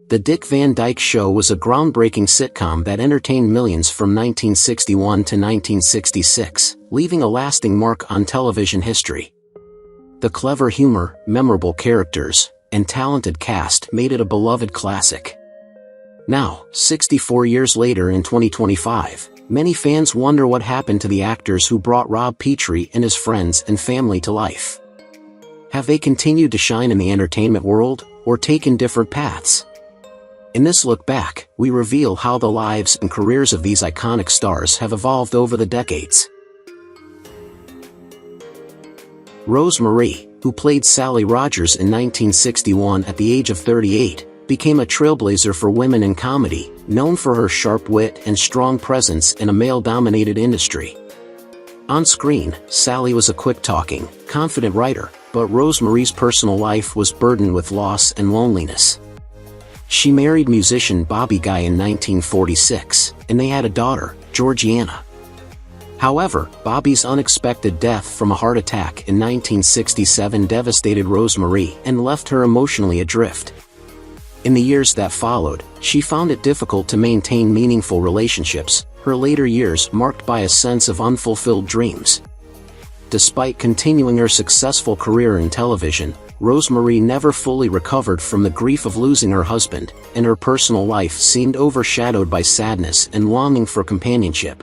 The Dick Van Dyke Show was a groundbreaking sitcom that entertained millions from 1961 to 1966, leaving a lasting mark on television history. The clever humor, memorable characters, and talented cast made it a beloved classic. Now, 64 years later in 2025, many fans wonder what happened to the actors who brought Rob Petrie and his friends and family to life. Have they continued to shine in the entertainment world, or taken different paths? In this look back, we reveal how the lives and careers of these iconic stars have evolved over the decades. Rose Marie, who played Sally Rogers in 1961 at the age of 38, became a trailblazer for women in comedy, known for her sharp wit and strong presence in a male-dominated industry. On screen, Sally was a quick-talking, confident writer, but Rose Marie's personal life was burdened with loss and loneliness. She married musician Bobby Guy in 1946, and they had a daughter, Georgiana. However, Bobby's unexpected death from a heart attack in 1967 devastated Rose Marie and left her emotionally adrift. In the years that followed, she found it difficult to maintain meaningful relationships, her later years marked by a sense of unfulfilled dreams. Despite continuing her successful career in television, Rose Marie never fully recovered from the grief of losing her husband, and her personal life seemed overshadowed by sadness and longing for companionship.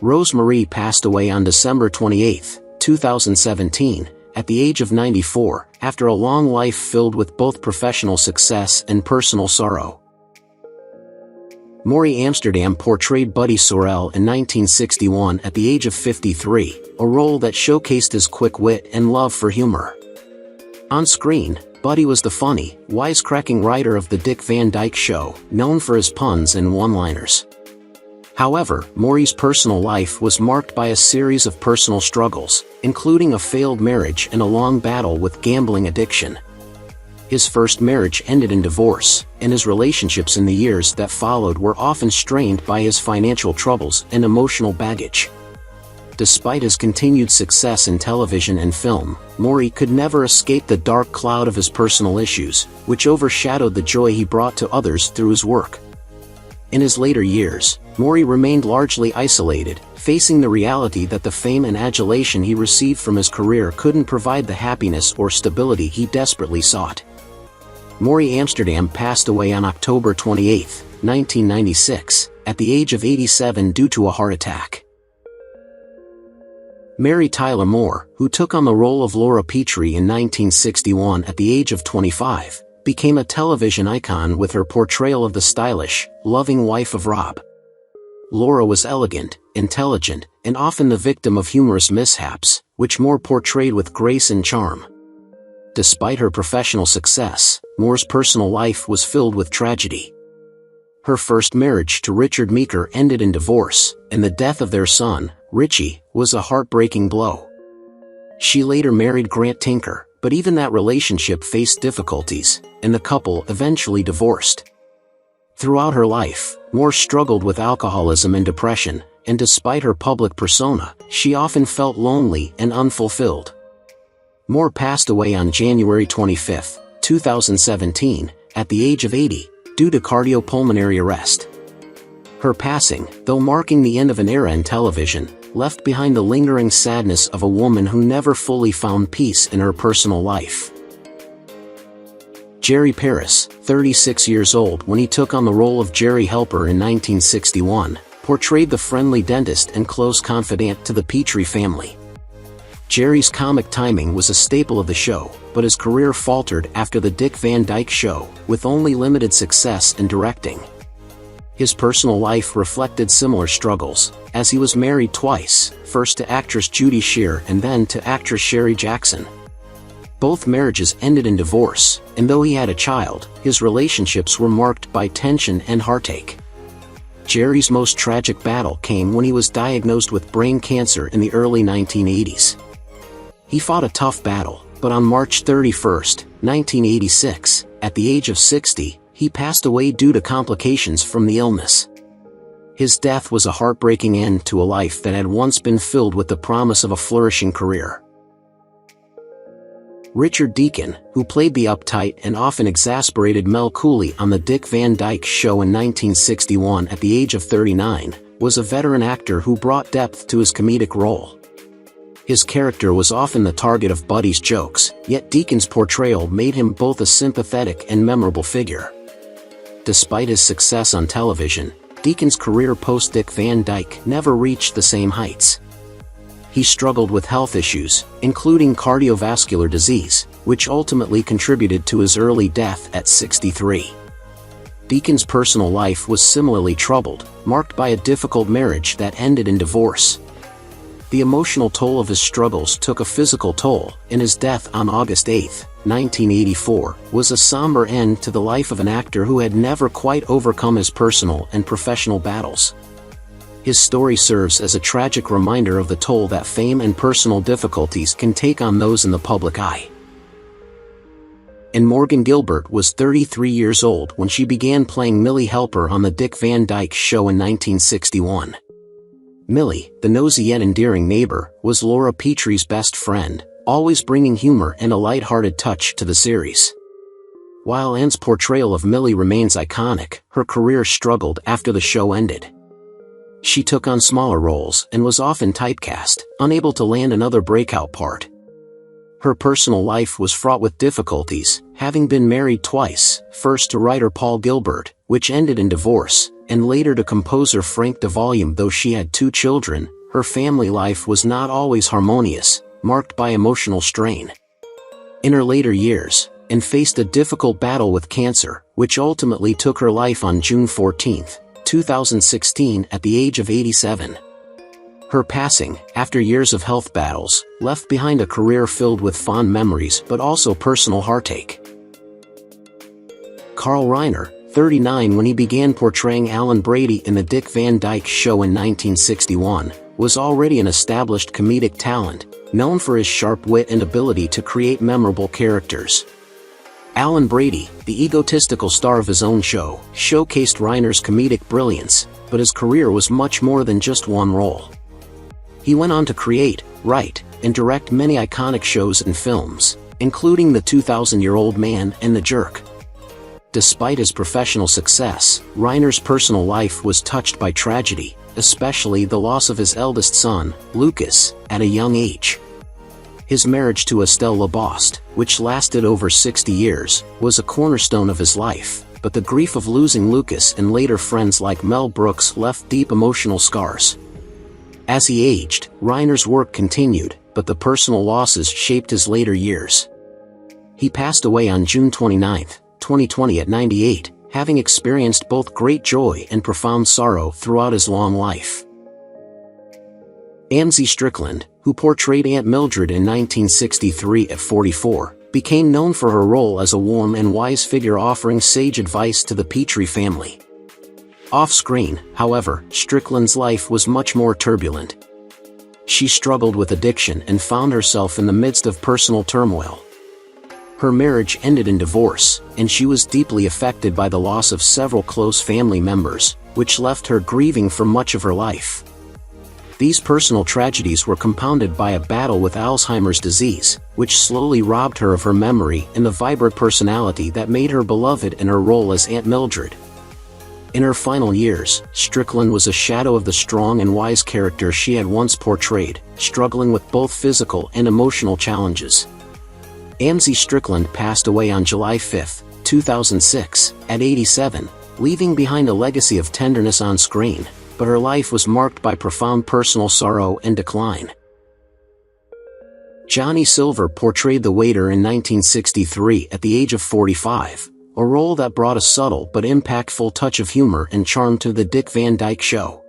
Rose Marie passed away on December 28, 2017, at the age of 94, after a long life filled with both professional success and personal sorrow. Morey Amsterdam portrayed Buddy Sorrell in 1961 at the age of 53, a role that showcased his quick wit and love for humor. On screen, Buddy was the funny, wisecracking writer of the Dick Van Dyke Show, known for his puns and one-liners. However, Morey's personal life was marked by a series of personal struggles, including a failed marriage and a long battle with gambling addiction. His first marriage ended in divorce, and his relationships in the years that followed were often strained by his financial troubles and emotional baggage. Despite his continued success in television and film, Morey could never escape the dark cloud of his personal issues, which overshadowed the joy he brought to others through his work. In his later years, Morey remained largely isolated, facing the reality that the fame and adulation he received from his career couldn't provide the happiness or stability he desperately sought. Morey Amsterdam passed away on October 28, 1996, at the age of 87 due to a heart attack. Mary Tyler Moore, who took on the role of Laura Petrie in 1961 at the age of 25, became a television icon with her portrayal of the stylish, loving wife of Rob. Laura was elegant, intelligent, and often the victim of humorous mishaps, which Moore portrayed with grace and charm. Despite her professional success, Moore's personal life was filled with tragedy. Her first marriage to Richard Meeker ended in divorce, and the death of their son, Richie, was a heartbreaking blow. She later married Grant Tinker, but even that relationship faced difficulties, and the couple eventually divorced. Throughout her life, Moore struggled with alcoholism and depression, and despite her public persona, she often felt lonely and unfulfilled. Moore passed away on January 25, 2017, at the age of 80, due to cardiopulmonary arrest. Her passing, though marking the end of an era in television, left behind the lingering sadness of a woman who never fully found peace in her personal life. Jerry Paris, 36 years old when he took on the role of Jerry Helper in 1961, portrayed the friendly dentist and close confidant to the Petrie family. Jerry's comic timing was a staple of the show, but his career faltered after the Dick Van Dyke Show, with only limited success in directing. His personal life reflected similar struggles, as he was married twice, first to actress Judy Scheer and then to actress Sherry Jackson. Both marriages ended in divorce, and though he had a child, his relationships were marked by tension and heartache. Jerry's most tragic battle came when he was diagnosed with brain cancer in the early 1980s. He fought a tough battle, but on March 31, 1986, at the age of 60, he passed away due to complications from the illness. His death was a heartbreaking end to a life that had once been filled with the promise of a flourishing career. Richard Deacon, who played the uptight and often exasperated Mel Cooley on the Dick Van Dyke Show in 1961 at the age of 39, was a veteran actor who brought depth to his comedic role. His character was often the target of Buddy's jokes, yet Deacon's portrayal made him both a sympathetic and memorable figure. Despite his success on television, Deacon's career post-Dick Van Dyke never reached the same heights. He struggled with health issues, including cardiovascular disease, which ultimately contributed to his early death at 63. Deacon's personal life was similarly troubled, marked by a difficult marriage that ended in divorce. The emotional toll of his struggles took a physical toll, and his death on August 8, 1984, was a somber end to the life of an actor who had never quite overcome his personal and professional battles. His story serves as a tragic reminder of the toll that fame and personal difficulties can take on those in the public eye. And Morgan Guilbert was 33 years old when she began playing Millie Helper on the Dick Van Dyke Show in 1961. Millie, the nosy yet endearing neighbor, was Laura Petrie's best friend, always bringing humor and a light-hearted touch to the series. While Anne's portrayal of Millie remains iconic, her career struggled after the show ended. She took on smaller roles and was often typecast, unable to land another breakout part. Her personal life was fraught with difficulties, having been married twice, first to writer Paul Gilbert, which ended in divorce, and later to composer Frank DeVolume. Though she had 2 children, her family life was not always harmonious, marked by emotional strain. In her later years, Anne faced a difficult battle with cancer, which ultimately took her life on June 14, 2016 at the age of 87. Her passing, after years of health battles, left behind a career filled with fond memories but also personal heartache. Carl Reiner, 39 when he began portraying Alan Brady in the Dick Van Dyke Show in 1961, was already an established comedic talent, known for his sharp wit and ability to create memorable characters. Alan Brady, the egotistical star of his own show, showcased Reiner's comedic brilliance, but his career was much more than just one role. He went on to create, write, and direct many iconic shows and films, including The 2,000-Year-Old Man and The Jerk. Despite his professional success, Reiner's personal life was touched by tragedy, especially the loss of his eldest son, Lucas, at a young age. His marriage to Estelle Laboste, which lasted over 60 years, was a cornerstone of his life, but the grief of losing Lucas and later friends like Mel Brooks left deep emotional scars. As he aged, Reiner's work continued, but the personal losses shaped his later years. He passed away on June 29, 2020 at 98, having experienced both great joy and profound sorrow throughout his long life. Amzie Strickland, who portrayed Aunt Mildred in 1963 at 44, became known for her role as a warm and wise figure offering sage advice to the Petrie family. Off-screen, however, Strickland's life was much more turbulent. She struggled with addiction and found herself in the midst of personal turmoil. Her marriage ended in divorce, and she was deeply affected by the loss of several close family members, which left her grieving for much of her life. These personal tragedies were compounded by a battle with Alzheimer's disease, which slowly robbed her of her memory and the vibrant personality that made her beloved in her role as Aunt Mildred. In her final years, Strickland was a shadow of the strong and wise character she had once portrayed, struggling with both physical and emotional challenges. Amzie Strickland passed away on July 5, 2006, at 87, leaving behind a legacy of tenderness on screen, but her life was marked by profound personal sorrow and decline. Johnny Silver portrayed the waiter in 1963 at the age of 45, a role that brought a subtle but impactful touch of humor and charm to the Dick Van Dyke Show.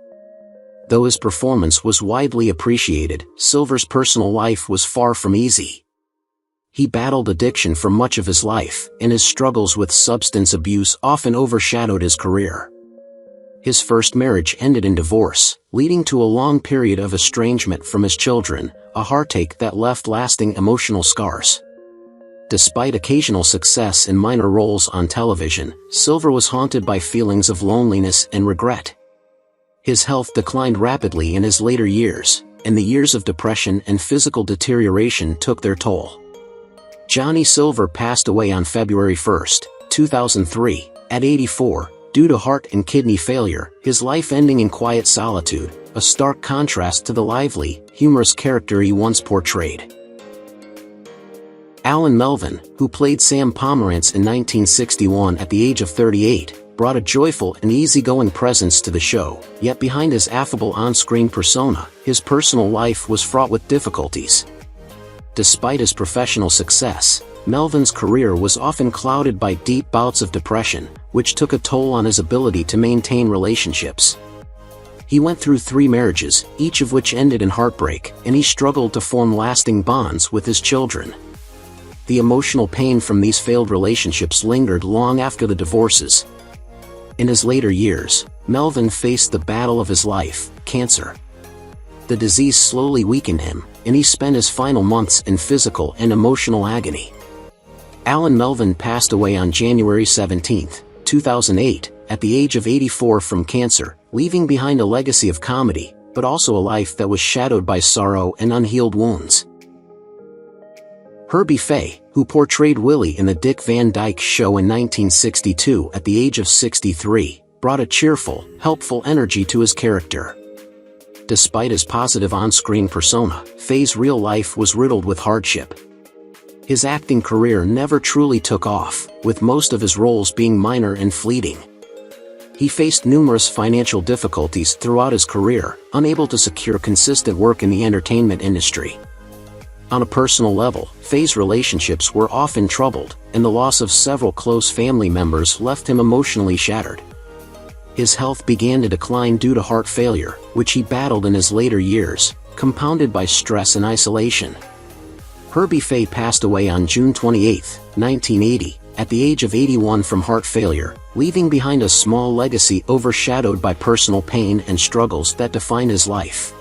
Though his performance was widely appreciated, Silver's personal life was far from easy. He battled addiction for much of his life, and his struggles with substance abuse often overshadowed his career. His first marriage ended in divorce, leading to a long period of estrangement from his children, a heartache that left lasting emotional scars. Despite occasional success in minor roles on television, Silver was haunted by feelings of loneliness and regret. His health declined rapidly in his later years, and the years of depression and physical deterioration took their toll. Johnny Silver passed away on February 1, 2003, at 84, due to heart and kidney failure, his life ending in quiet solitude, a stark contrast to the lively, humorous character he once portrayed. Alan Melvin, who played Sam Pomerantz in 1961 at the age of 38, brought a joyful and easygoing presence to the show, yet behind his affable on-screen persona, his personal life was fraught with difficulties. Despite his professional success, Melvin's career was often clouded by deep bouts of depression, which took a toll on his ability to maintain relationships. He went through 3 marriages, each of which ended in heartbreak, and he struggled to form lasting bonds with his children. The emotional pain from these failed relationships lingered long after the divorces. In his later years, Melvin faced the battle of his life, cancer. The disease slowly weakened him, and he spent his final months in physical and emotional agony. Alan Melvin passed away on January 17, 2008, at the age of 84 from cancer, leaving behind a legacy of comedy, but also a life that was shadowed by sorrow and unhealed wounds. Herbie Faye, who portrayed Willie in the Dick Van Dyke Show in 1962 at the age of 63, brought a cheerful, helpful energy to his character. Despite his positive on-screen persona, Faye's real life was riddled with hardship. His acting career never truly took off, with most of his roles being minor and fleeting. He faced numerous financial difficulties throughout his career, unable to secure consistent work in the entertainment industry. On a personal level, Faye's relationships were often troubled, and the loss of several close family members left him emotionally shattered. His health began to decline due to heart failure, which he battled in his later years, compounded by stress and isolation. Herbie Faye passed away on June 28, 1980, at the age of 81 from heart failure, leaving behind a small legacy overshadowed by personal pain and struggles that define his life.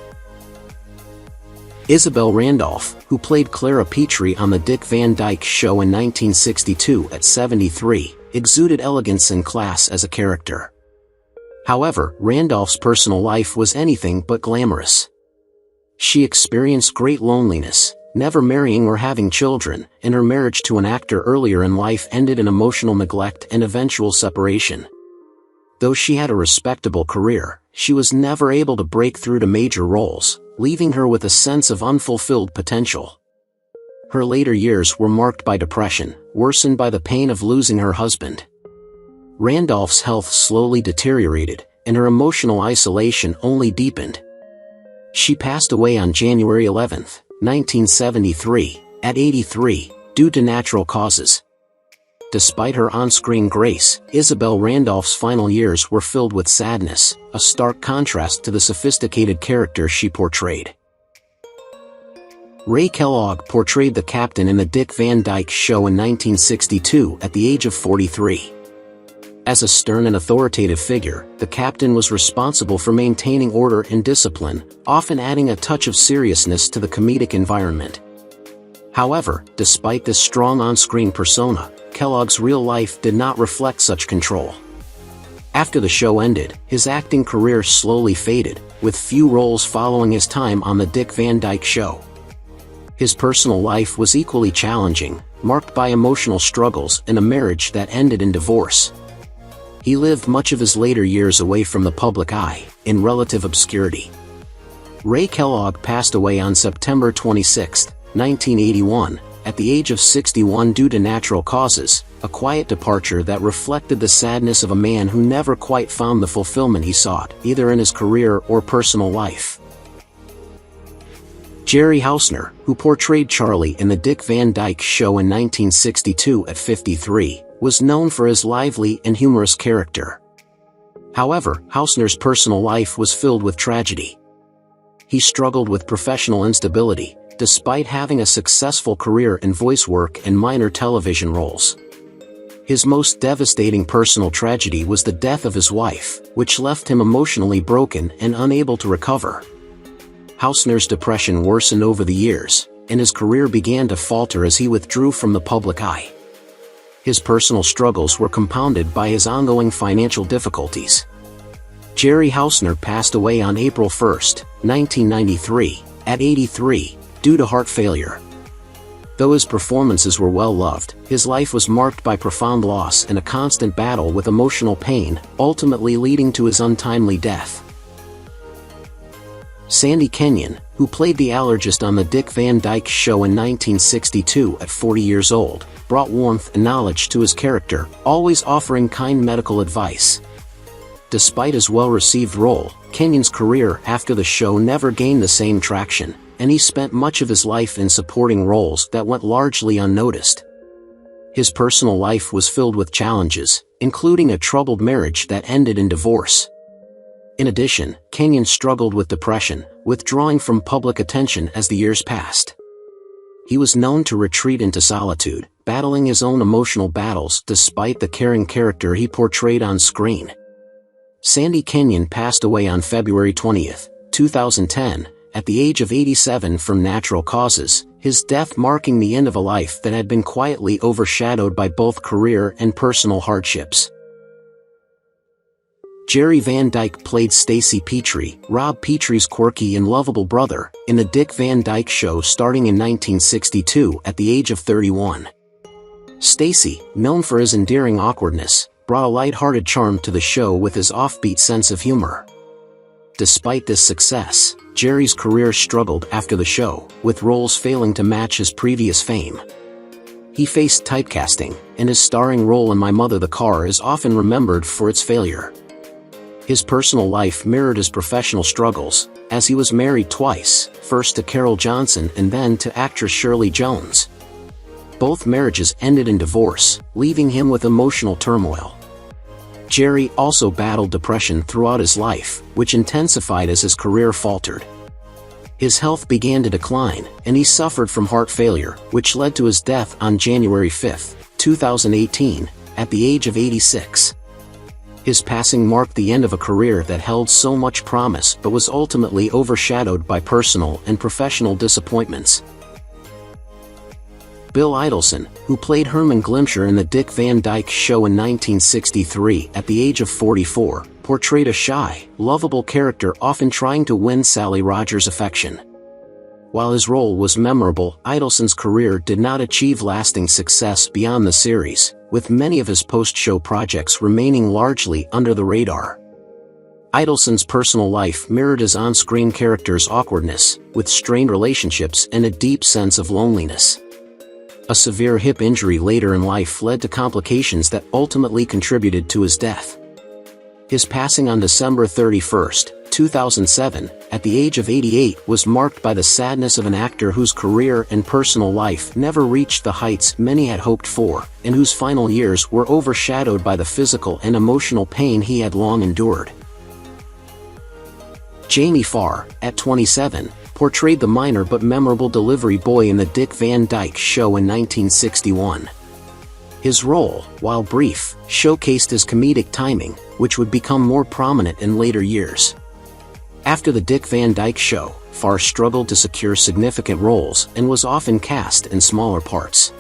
Isabel Randolph, who played Clara Petrie on the Dick Van Dyke Show in 1962 at 73, exuded elegance and class as a character. However, Randolph's personal life was anything but glamorous. She experienced great loneliness, never marrying or having children, and her marriage to an actor earlier in life ended in emotional neglect and eventual separation. Though she had a respectable career, she was never able to break through to major roles, leaving her with a sense of unfulfilled potential. Her later years were marked by depression, worsened by the pain of losing her husband. Randolph's health slowly deteriorated, and her emotional isolation only deepened. She passed away on January 11, 1973, at 83, due to natural causes. Despite her on-screen grace, Isabel Randolph's final years were filled with sadness, a stark contrast to the sophisticated character she portrayed. Ray Kellogg portrayed the captain in the Dick Van Dyke Show in 1962 at the age of 43. As a stern and authoritative figure, the captain was responsible for maintaining order and discipline, often adding a touch of seriousness to the comedic environment. However, despite this strong on-screen persona, Kellogg's real life did not reflect such control. After the show ended, his acting career slowly faded, with few roles following his time on the Dick Van Dyke Show. His personal life was equally challenging, marked by emotional struggles and a marriage that ended in divorce. He lived much of his later years away from the public eye, in relative obscurity. Ray Kellogg passed away on September 26, 1981, at the age of 61 due to natural causes, a quiet departure that reflected the sadness of a man who never quite found the fulfillment he sought, either in his career or personal life. Jerry Hausner, who portrayed Charlie in the Dick Van Dyke Show in 1962 at 53, was known for his lively and humorous character. However, Hausner's personal life was filled with tragedy. He struggled with professional instability, despite having a successful career in voice work and minor television roles. His most devastating personal tragedy was the death of his wife, which left him emotionally broken and unable to recover. Hausner's depression worsened over the years, and his career began to falter as he withdrew from the public eye. His personal struggles were compounded by his ongoing financial difficulties. Jerry Hausner passed away on April 1, 1993, at 83, due to heart failure. Though his performances were well loved, his life was marked by profound loss and a constant battle with emotional pain, ultimately leading to his untimely death. Sandy Kenyon, who played the allergist on the Dick Van Dyke Show in 1962 at 40 years old, brought warmth and knowledge to his character, always offering kind medical advice. Despite his well-received role, Kenyon's career after the show never gained the same traction, and he spent much of his life in supporting roles that went largely unnoticed. His personal life was filled with challenges, including a troubled marriage that ended in divorce. In addition, Kenyon struggled with depression, withdrawing from public attention as the years passed. He was known to retreat into solitude, battling his own emotional battles despite the caring character he portrayed on screen. Sandy Kenyon passed away on February 20, 2010, at the age of 87 from natural causes, his death marking the end of a life that had been quietly overshadowed by both career and personal hardships. Jerry Van Dyke played Stacy Petrie, Rob Petrie's quirky and lovable brother, in the Dick Van Dyke Show starting in 1962 at the age of 31. Stacy, known for his endearing awkwardness, brought a light-hearted charm to the show with his offbeat sense of humor. Despite this success, Jerry's career struggled after the show, with roles failing to match his previous fame. He faced typecasting, and his starring role in My Mother the Car is often remembered for its failure. His personal life mirrored his professional struggles, as he was married twice, first to Carol Johnson and then to actress Shirley Jones. Both marriages ended in divorce, leaving him with emotional turmoil. Jerry also battled depression throughout his life, which intensified as his career faltered. His health began to decline, and he suffered from heart failure, which led to his death on January 5, 2018, at the age of 86. His passing marked the end of a career that held so much promise but was ultimately overshadowed by personal and professional disappointments. Bill Idelson, who played Herman Glimcher in the Dick Van Dyke Show in 1963 at the age of 44, portrayed a shy, lovable character often trying to win Sally Rogers' affection. While his role was memorable, Idelson's career did not achieve lasting success beyond the series, with many of his post-show projects remaining largely under the radar. Idelson's personal life mirrored his on-screen character's awkwardness, with strained relationships and a deep sense of loneliness. A severe hip injury later in life led to complications that ultimately contributed to his death. His passing on December 31, 2007, at the age of 88 was marked by the sadness of an actor whose career and personal life never reached the heights many had hoped for, and whose final years were overshadowed by the physical and emotional pain he had long endured. Jamie Farr, at 27, portrayed the minor but memorable delivery boy in the Dick Van Dyke Show in 1961. His role, while brief, showcased his comedic timing, which would become more prominent in later years. After the Dick Van Dyke Show, Farr struggled to secure significant roles and was often cast in smaller parts.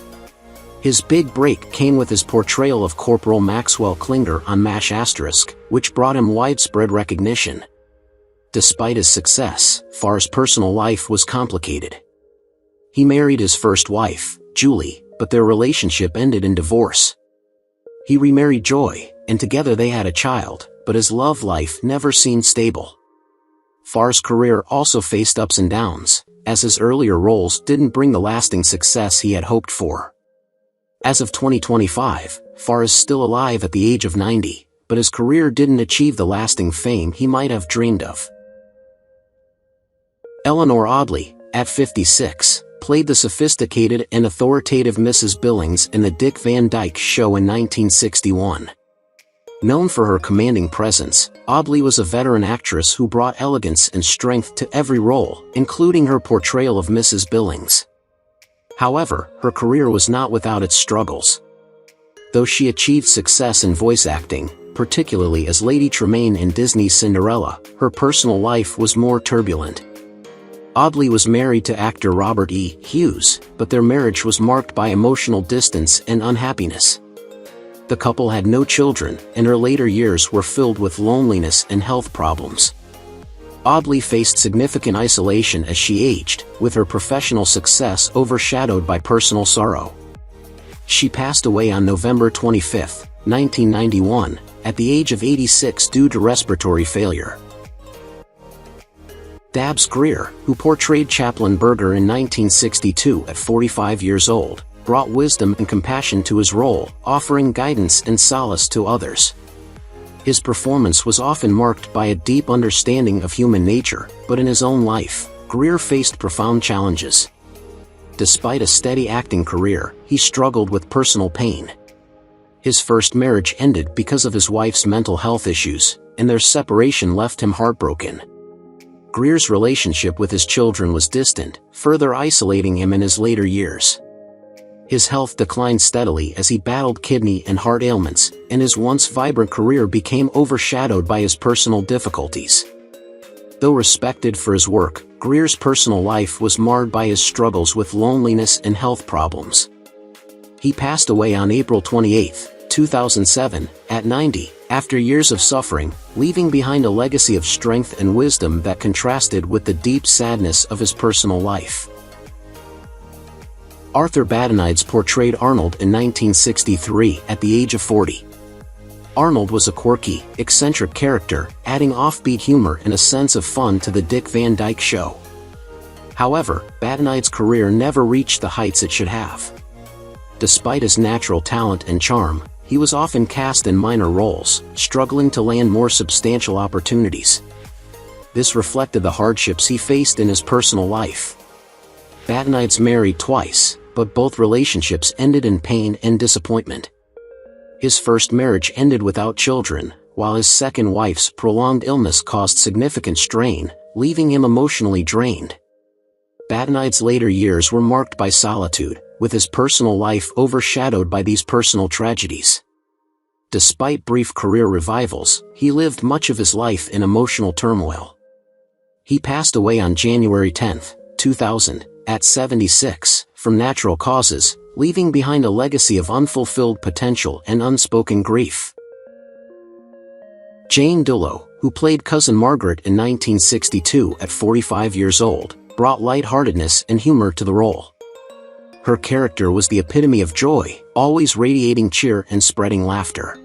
His big break came with his portrayal of Corporal Maxwell Klinger on MASH *, which brought him widespread recognition. Despite his success, Farr's personal life was complicated. He married his first wife, Julie, but their relationship ended in divorce. He remarried Joy, and together they had a child, but his love life never seemed stable. Farr's career also faced ups and downs, as his earlier roles didn't bring the lasting success he had hoped for. As of 2025, Farr is still alive at the age of 90, but his career didn't achieve the lasting fame he might have dreamed of. Eleanor Audley, at 56, played the sophisticated and authoritative Mrs. Billings in the Dick Van Dyke Show in 1961. Known for her commanding presence, Audley was a veteran actress who brought elegance and strength to every role, including her portrayal of Mrs. Billings. However, her career was not without its struggles. Though she achieved success in voice acting, particularly as Lady Tremaine in Disney's Cinderella, her personal life was more turbulent. Audley was married to actor Robert E. Hughes, but their marriage was marked by emotional distance and unhappiness. The couple had no children, and her later years were filled with loneliness and health problems. oddly faced significant isolation as she aged, with her professional success overshadowed by personal sorrow. She passed away on November 25, 1991, at the age of 86 due to respiratory failure. Dabs Greer, who portrayed Chaplain Berger in 1962 at 45 years old, brought wisdom and compassion to his role, offering guidance and solace to others. His performance was often marked by a deep understanding of human nature, but in his own life, Greer faced profound challenges. Despite a steady acting career, he struggled with personal pain. His first marriage ended because of his wife's mental health issues, and their separation left him heartbroken. Greer's relationship with his children was distant, further isolating him in his later years. His health declined steadily as he battled kidney and heart ailments, and his once vibrant career became overshadowed by his personal difficulties. Though respected for his work, Greer's personal life was marred by his struggles with loneliness and health problems. He passed away on April 28, 2007, at 90, after years of suffering, leaving behind a legacy of strength and wisdom that contrasted with the deep sadness of his personal life. Arthur Badenides portrayed Arnold in 1963 at the age of 40. Arnold was a quirky, eccentric character, adding offbeat humor and a sense of fun to the Dick Van Dyke Show. However, Badenides' career never reached the heights it should have. Despite his natural talent and charm, he was often cast in minor roles, struggling to land more substantial opportunities. This reflected the hardships he faced in his personal life. Badenides married twice, but both relationships ended in pain and disappointment. His first marriage ended without children, while his second wife's prolonged illness caused significant strain, leaving him emotionally drained. Badenides' later years were marked by solitude, with his personal life overshadowed by these personal tragedies. Despite brief career revivals, he lived much of his life in emotional turmoil. He passed away on January 10, 2000, at 76, from natural causes, leaving behind a legacy of unfulfilled potential and unspoken grief. Jane Dillow, who played Cousin Margaret in 1962 at 45 years old, brought lightheartedness and humor to the role. Her character was the epitome of joy, always radiating cheer and spreading laughter.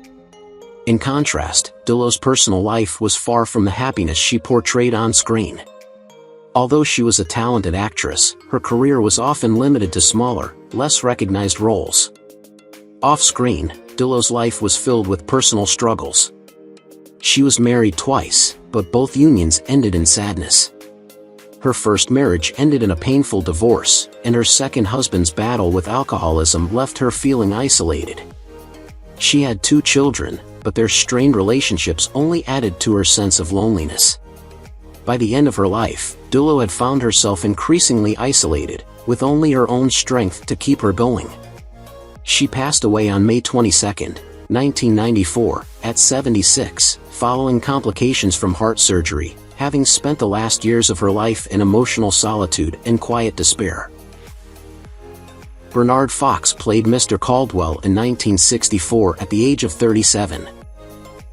In contrast, Dillow's personal life was far from the happiness she portrayed on screen. Although she was a talented actress, her career was often limited to smaller, less recognized roles. Off-screen, Dillow's life was filled with personal struggles. She was married twice, but both unions ended in sadness. Her first marriage ended in a painful divorce, and her second husband's battle with alcoholism left her feeling isolated. She had 2 children, but their strained relationships only added to her sense of loneliness. By the end of her life, Dillow had found herself increasingly isolated, with only her own strength to keep her going. She passed away on May 22, 1994, at 76, following complications from heart surgery, having spent the last years of her life in emotional solitude and quiet despair. Bernard Fox played Mr. Caldwell in 1964 at the age of 37.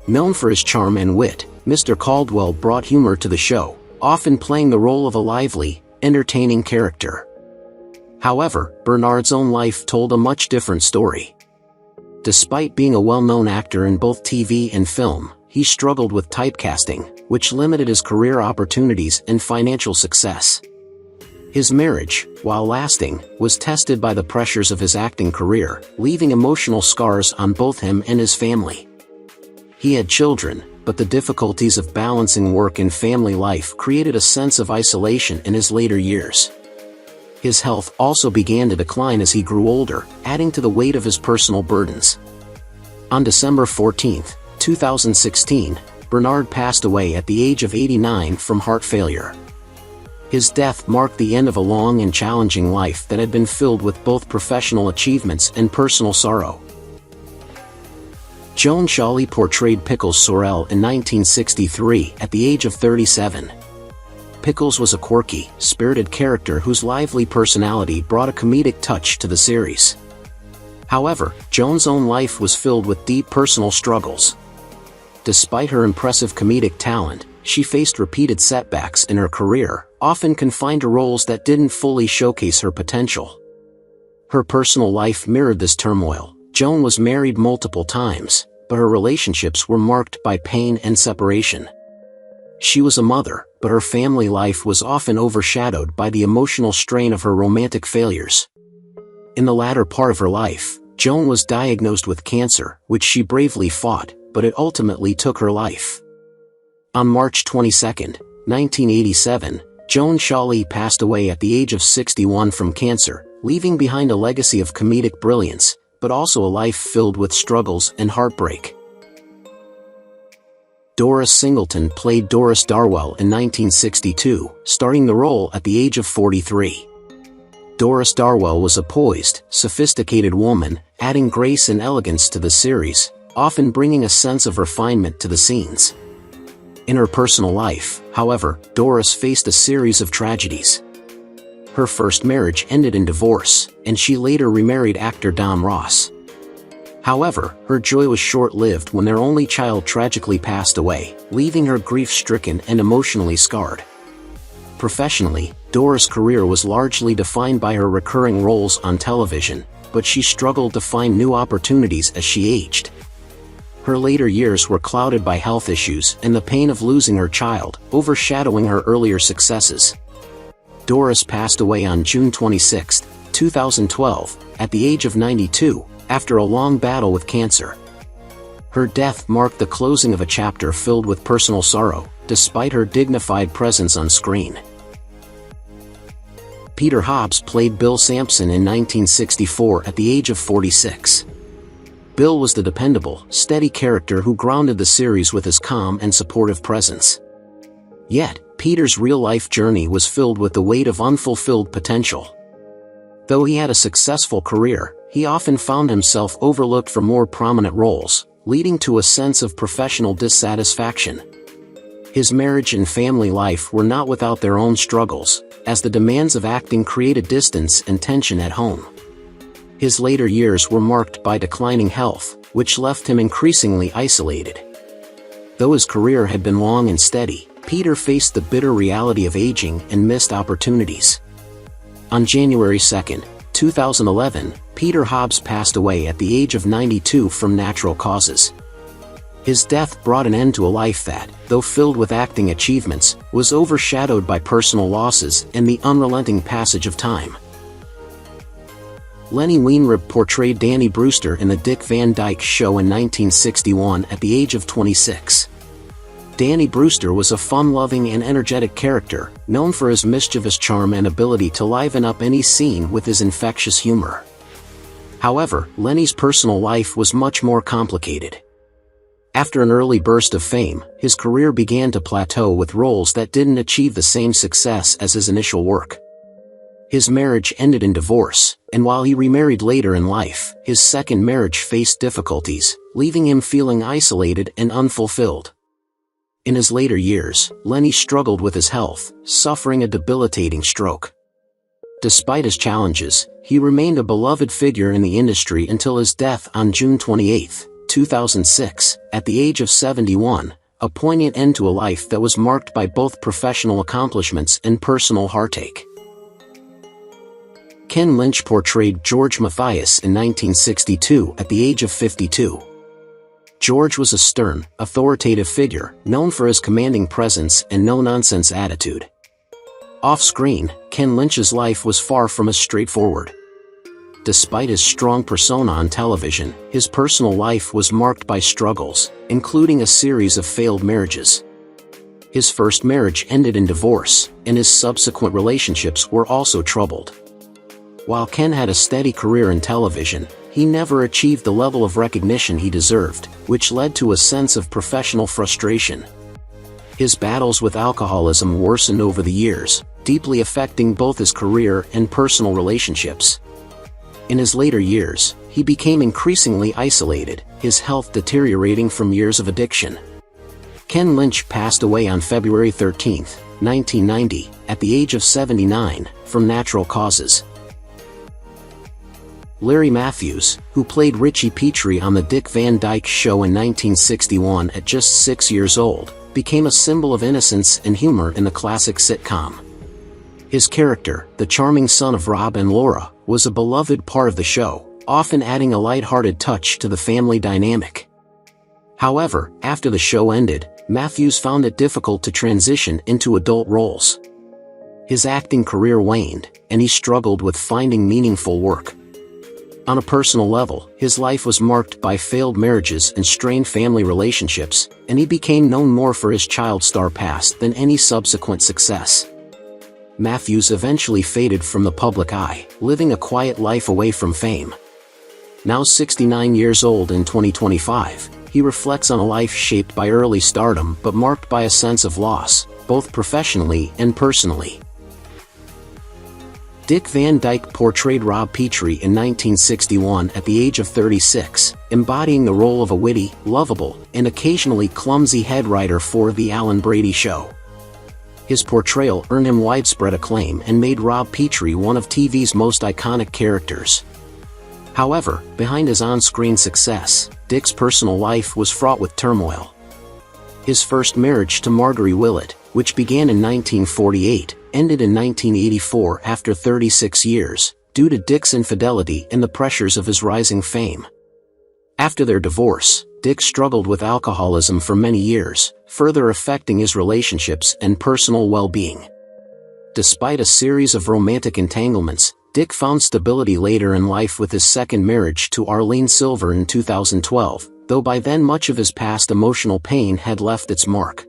Known for his charm and wit, Mr. Caldwell brought humor to the show, often playing the role of a lively, entertaining character. However, Bernard's own life told a much different story. Despite being a well-known actor in both TV and film, he struggled with typecasting, which limited his career opportunities and financial success. His marriage, while lasting, was tested by the pressures of his acting career, leaving emotional scars on both him and his family. He had children, but the difficulties of balancing work and family life created a sense of isolation in his later years. His health also began to decline as he grew older, adding to the weight of his personal burdens. On December 14, 2016, Bernard passed away at the age of 89 from heart failure. His death marked the end of a long and challenging life that had been filled with both professional achievements and personal sorrow. Joan Shawley portrayed Pickles Sorrell in 1963 at the age of 37. Pickles was a quirky, spirited character whose lively personality brought a comedic touch to the series. However, Joan's own life was filled with deep personal struggles. Despite her impressive comedic talent, she faced repeated setbacks in her career, often confined to roles that didn't fully showcase her potential. Her personal life mirrored this turmoil. Joan was married multiple times, but her relationships were marked by pain and separation. She was a mother, but her family life was often overshadowed by the emotional strain of her romantic failures. In the latter part of her life, Joan was diagnosed with cancer, which she bravely fought, but it ultimately took her life. On March 22, 1987, Joan Shawley passed away at the age of 61 from cancer, leaving behind a legacy of comedic brilliance, but also a life filled with struggles and heartbreak. Doris Singleton played Doris Darwell in 1962, starting the role at the age of 43. Doris Darwell was a poised, sophisticated woman, adding grace and elegance to the series, often bringing a sense of refinement to the scenes. In her personal life, however, Doris faced a series of tragedies. Her first marriage ended in divorce, and she later remarried actor Don Ross. However, her joy was short-lived when their only child tragically passed away, leaving her grief-stricken and emotionally scarred. Professionally, Doris' career was largely defined by her recurring roles on television, but she struggled to find new opportunities as she aged. Her later years were clouded by health issues and the pain of losing her child, overshadowing her earlier successes. Doris passed away on June 26, 2012, at the age of 92, after a long battle with cancer. Her death marked the closing of a chapter filled with personal sorrow, despite her dignified presence on screen. Peter Hobbs played Bill Sampson in 1964 at the age of 46. Bill was the dependable, steady character who grounded the series with his calm and supportive presence. Yet, Peter's real-life journey was filled with the weight of unfulfilled potential. Though he had a successful career, he often found himself overlooked for more prominent roles, leading to a sense of professional dissatisfaction. His marriage and family life were not without their own struggles, as the demands of acting created distance and tension at home. His later years were marked by declining health, which left him increasingly isolated. Though his career had been long and steady, Peter faced the bitter reality of aging and missed opportunities. On January 2, 2011, Peter Hobbs passed away at the age of 92 from natural causes. His death brought an end to a life that, though filled with acting achievements, was overshadowed by personal losses and the unrelenting passage of time. Lenny Weinrib portrayed Danny Brewster in the Dick Van Dyke Show in 1961 at the age of 26. Danny Brewster was a fun-loving and energetic character, known for his mischievous charm and ability to liven up any scene with his infectious humor. However, Lenny's personal life was much more complicated. After an early burst of fame, his career began to plateau with roles that didn't achieve the same success as his initial work. His marriage ended in divorce, and while he remarried later in life, his second marriage faced difficulties, leaving him feeling isolated and unfulfilled. In his later years, Lenny struggled with his health, suffering a debilitating stroke. Despite his challenges, he remained a beloved figure in the industry until his death on June 28, 2006, at the age of 71, a poignant end to a life that was marked by both professional accomplishments and personal heartache. Ken Lynch portrayed George Mathias in 1962 at the age of 52. George was a stern, authoritative figure, known for his commanding presence and no-nonsense attitude. Off-screen, Ken Lynch's life was far from as straightforward. Despite his strong persona on television, his personal life was marked by struggles, including a series of failed marriages. His first marriage ended in divorce, and his subsequent relationships were also troubled. While Ken had a steady career in television, he never achieved the level of recognition he deserved, which led to a sense of professional frustration. His battles with alcoholism worsened over the years, deeply affecting both his career and personal relationships. In his later years, he became increasingly isolated, his health deteriorating from years of addiction. Ken Lynch passed away on February 13, 1990, at the age of 79, from natural causes. Larry Matthews, who played Richie Petree on the Dick Van Dyke Show in 1961 at just 6 years old, became a symbol of innocence and humor in the classic sitcom. His character, the charming son of Rob and Laura, was a beloved part of the show, often adding a light-hearted touch to the family dynamic. However, after the show ended, Matthews found it difficult to transition into adult roles. His acting career waned, and he struggled with finding meaningful work. On a personal level, his life was marked by failed marriages and strained family relationships, and he became known more for his child star past than any subsequent success. Matthews eventually faded from the public eye, living a quiet life away from fame. Now 69 years old in 2025, he reflects on a life shaped by early stardom but marked by a sense of loss, both professionally and personally. Dick Van Dyke portrayed Rob Petrie in 1961 at the age of 36, embodying the role of a witty, lovable, and occasionally clumsy head writer for The Alan Brady Show. His portrayal earned him widespread acclaim and made Rob Petrie one of TV's most iconic characters. However, behind his on-screen success, Dick's personal life was fraught with turmoil. His first marriage to Marguerite Willett, which began in 1948, ended in 1984 after 36 years, due to Dick's infidelity and the pressures of his rising fame. After their divorce, Dick struggled with alcoholism for many years, further affecting his relationships and personal well-being. Despite a series of romantic entanglements, Dick found stability later in life with his second marriage to Arlene Silver in 2012, though by then much of his past emotional pain had left its mark.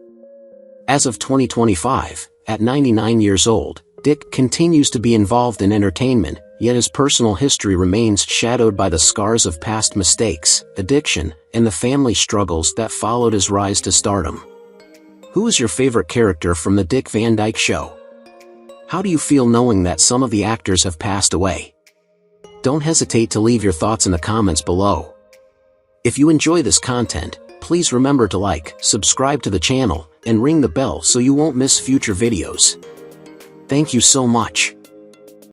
As of 2025, at 99 years old, Dick continues to be involved in entertainment, yet his personal history remains shadowed by the scars of past mistakes, addiction, and the family struggles that followed his rise to stardom. Who is your favorite character from The Dick Van Dyke Show? How do you feel knowing that some of the actors have passed away? Don't hesitate to leave your thoughts in the comments below. If you enjoy this content, please remember to like, subscribe to the channel, and ring the bell so you won't miss future videos. Thank you so much.